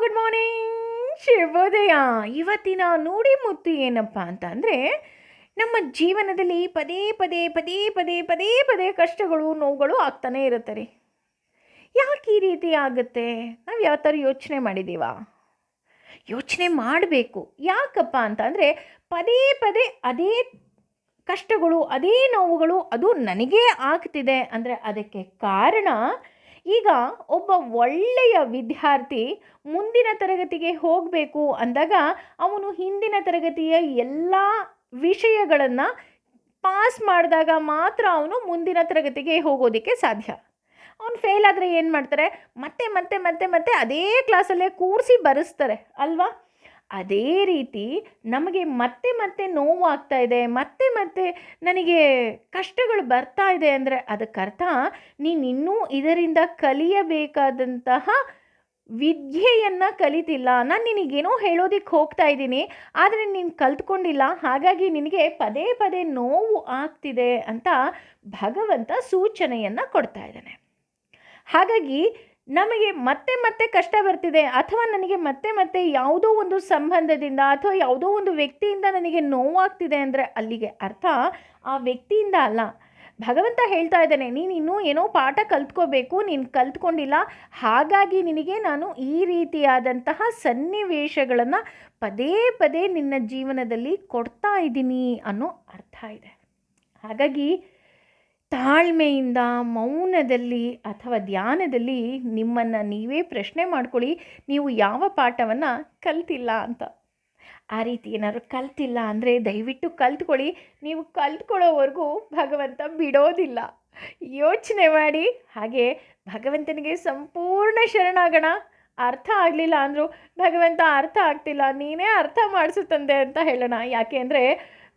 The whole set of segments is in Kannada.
ಗುಡ್ ಮಾರ್ನಿಂಗ್, ಶುಭೋದಯ. ಇವತ್ತಿನ ನುಡಿಮುತ್ತು ಏನಪ್ಪ ಅಂತ ಅಂದರೆ, ನಮ್ಮ ಜೀವನದಲ್ಲಿ ಪದೇ ಪದೇ ಪದೇ ಪದೇ ಪದೇ ಪದೇ ಕಷ್ಟಗಳು ನೋವುಗಳು ಆಗ್ತಾನೇ ಇರುತ್ತೆ ರೀ. ಯಾಕೆ ಈ ರೀತಿ ಆಗುತ್ತೆ? ನಾವು ಯಾವ ಥರ ಯೋಚನೆ ಮಾಡಿದ್ದೀವಾ? ಯೋಚನೆ ಮಾಡಬೇಕು. ಯಾಕಪ್ಪ ಅಂತ ಅಂದರೆ, ಪದೇ ಪದೇ ಅದೇ ಕಷ್ಟಗಳು, ಅದೇ ನೋವುಗಳು ಅದು ನನಗೇ ಆಗ್ತಿದೆ ಅಂದರೆ ಅದಕ್ಕೆ ಕಾರಣ, ಈಗ ಒಬ್ಬ ಒಳ್ಳೆಯ ವಿದ್ಯಾರ್ಥಿ ಮುಂದಿನ ತರಗತಿಗೆ ಹೋಗಬೇಕು ಅಂದಾಗ ಅವನು ಹಿಂದಿನ ತರಗತಿಯ ಎಲ್ಲ ವಿಷಯಗಳನ್ನು ಪಾಸ್ ಮಾಡಿದಾಗ ಮಾತ್ರ ಅವನು ಮುಂದಿನ ತರಗತಿಗೆ ಹೋಗೋದಕ್ಕೆ ಸಾಧ್ಯ. ಅವನು ಫೇಲ್ ಆದರೆ ಏನು ಮಾಡ್ತಾರೆ? ಮತ್ತೆ ಮತ್ತೆ ಮತ್ತೆ ಮತ್ತೆ ಅದೇ ಕ್ಲಾಸಲ್ಲೇ ಕೂರಿಸಿ ಬರೆಸ್ತಾರೆ ಅಲ್ವಾ? ಅದೇ ರೀತಿ ನಮಗೆ ಮತ್ತೆ ಮತ್ತೆ ನೋವಾಗ್ತಾ ಇದೆ, ಮತ್ತೆ ಮತ್ತೆ ನನಗೆ ಕಷ್ಟಗಳು ಬರ್ತಾ ಇದೆ ಅಂದರೆ ಅದಕ್ಕರ್ಥ ನೀನಿನ್ನೂ ಇದರಿಂದ ಕಲಿಯಬೇಕಾದಂತಹ ವಿದ್ಯೆಯನ್ನು ಕಲಿತಿಲ್ಲ. ನಾನು ನಿನಗೇನೋ ಹೇಳೋದಕ್ಕೆ ಹೋಗ್ತಾ ಇದ್ದೀನಿ, ಆದರೆ ನೀನು ಕಲ್ತ್ಕೊಂಡಿಲ್ಲ, ಹಾಗಾಗಿ ನಿನಗೆ ಪದೇ ಪದೇ ನೋವು ಆಗ್ತಿದೆ ಅಂತ ಭಗವಂತ ಸೂಚನೆಯನ್ನು ಕೊಡ್ತಾ ಇದ್ದಾನೆ. ಹಾಗಾಗಿ ನಮಗೆ ಮತ್ತೆ ಮತ್ತೆ ಕಷ್ಟ ಬರ್ತಿದೆ, ಅಥವಾ ನನಗೆ ಮತ್ತೆ ಮತ್ತೆ ಯಾವುದೋ ಒಂದು ಸಂಬಂಧದಿಂದ ಅಥವಾ ಯಾವುದೋ ಒಂದು ವ್ಯಕ್ತಿಯಿಂದ ನನಗೆ ನೋವಾಗ್ತಿದೆ ಅಂದರೆ ಅಲ್ಲಿಗೆ ಅರ್ಥ ಆ ವ್ಯಕ್ತಿಯಿಂದ ಅಲ್ಲ. ಭಗವಂತ ಹೇಳ್ತಾ ಇದ್ದಾನೆ, ನೀನು ಇನ್ನೂ ಏನೋ ಪಾಠ ಕಲ್ತ್ಕೋಬೇಕು, ನೀನು ಕಲ್ತ್ಕೊಂಡಿಲ್ಲ, ಹಾಗಾಗಿ ನಿನಗೆ ನಾನು ಈ ರೀತಿಯಾದಂತಹ ಸನ್ನಿವೇಶಗಳನ್ನು ಪದೇ ಪದೇ ನಿನ್ನ ಜೀವನದಲ್ಲಿ ಕೊಡ್ತಾ ಇದ್ದೀನಿ ಅನ್ನೋ ಅರ್ಥ ಇದೆ. ಹಾಗಾಗಿ ತಾಳ್ಮೆಯಿಂದ ಮೌನದಲ್ಲಿ ಅಥವಾ ಧ್ಯಾನದಲ್ಲಿ ನಿಮ್ಮನ್ನು ನೀವೇ ಪ್ರಶ್ನೆ ಮಾಡ್ಕೊಳ್ಳಿ, ನೀವು ಯಾವ ಪಾಠವನ್ನು ಕಲ್ತಿಲ್ಲ ಅಂತ. ಆ ರೀತಿ ಏನಾದ್ರು ಕಲ್ತಿಲ್ಲ ಅಂದರೆ ದಯವಿಟ್ಟು ಕಲ್ತ್ಕೊಳ್ಳಿ. ನೀವು ಕಲ್ತ್ಕೊಳ್ಳೋವರೆಗೂ ಭಗವಂತ ಬಿಡೋದಿಲ್ಲ. ಯೋಚನೆ ಮಾಡಿ. ಹಾಗೆ ಭಗವಂತನಿಗೆ ಸಂಪೂರ್ಣ ಶರಣಾಗೋಣ. ಅರ್ಥ ಆಗಲಿಲ್ಲ ಅಂದರೂ ಭಗವಂತ ಅರ್ಥ ಆಗ್ತಿಲ್ಲ, ನೀನೇ ಅರ್ಥ ಮಾಡಿಸು ತಂದೆ ಅಂತ ಹೇಳೋಣ. ಯಾಕೆ ಅಂದರೆ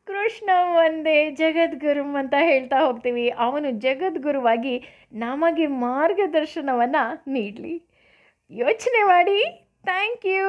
ಕೃಷ್ಣ ಒಂದೇ ಜಗದ್ಗುರುಂ ಅಂತ ಹೇಳ್ತಾ ಹೋಗ್ತೀವಿ. ಅವನು ಜಗದ್ಗುರುವಾಗಿ ನಮಗೆ ಮಾರ್ಗದರ್ಶನವನ್ನು ನೀಡಲಿ. ಯೋಚನೆ ಮಾಡಿ. Thank you.